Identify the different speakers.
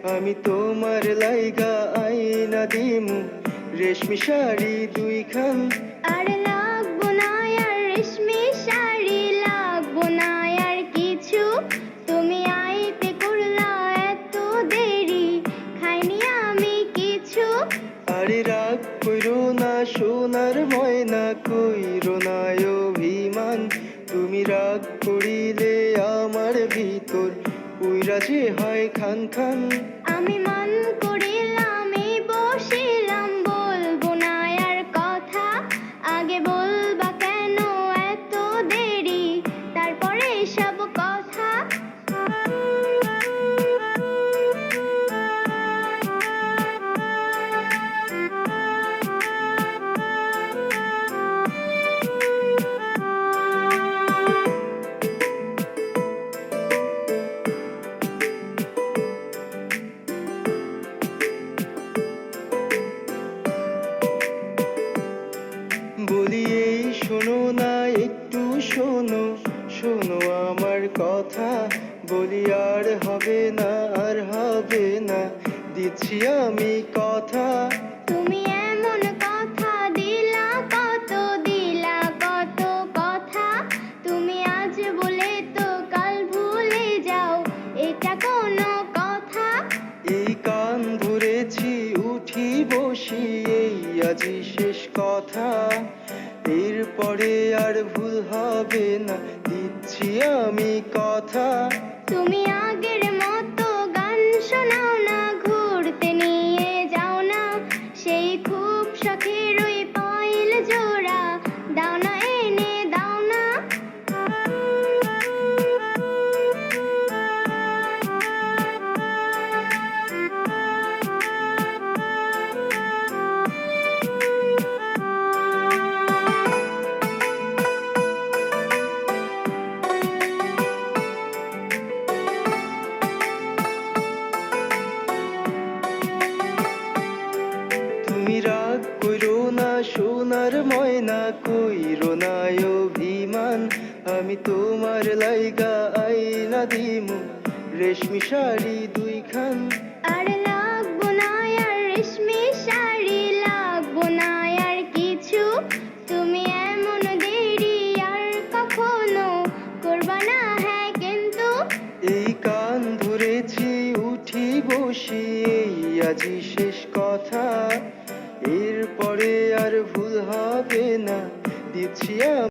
Speaker 1: আমি তোমার লাইগা আইনা দিমু রেশমি শাড়ি দুইখান।
Speaker 2: আর লাগবো না আর রেশমি শাড়ি, লাগবো না আর কিছু। তুমি আইতে করলা এত দেরি, খাইনি আমি কিছু।
Speaker 1: আরে রাগ কইরো না সোনার ময়না, কইরো না অভিমান। তুমি রাগ করিলে আমার ভিতর উইরা যে হয় খান খান।
Speaker 2: আমি মান করিলাম এই বসিলাম, বলবো না আর কথা। আগে বলবা কেন এত দেরি, তারপরে সব কথা।
Speaker 1: বলি এই শোনো না একটু শোনো, শোনো আমার কথা। বলি আর হবে না আর হবে না, দিচ্ছি আমি কথা।
Speaker 2: তুমি এমন কথা দিলা কত, দিলা কত কথা। তুমি আজ বলে তো কাল ভুলে যাও, এটা কোনো কথা?
Speaker 1: এই কান ধরেছি উঠি বসি, এই আজই শেষ কথা। এরপরে আর ভুল হবে না, দিচ্ছি আমি কথা।
Speaker 2: তুমি আগের মতো গান শোনাও না, ঘুরতে নিয়ে যাও না। সেই খুব শখের ওই পাইল জোড়া, দাও না এনে দাও না।
Speaker 1: তুমি রাগ কইরো না সোনার ময়না, কইরো না অভিমান। আমি তোমার লাইগা আইনা দিমু রেশমি শাড়ি দুইখান।
Speaker 2: আর লাগবো না আর রেশমি শাড়ি, লাগবো না আর কিছু। তুমি এমন দেরি আর কখনো করবা না, হ্যাঁ কিন্তু।
Speaker 1: এই কান ধরেছি উঠি বসি, এই আজই শেষ কথা। এরপরে আর ভুল হবে না, দিচ্ছি আমি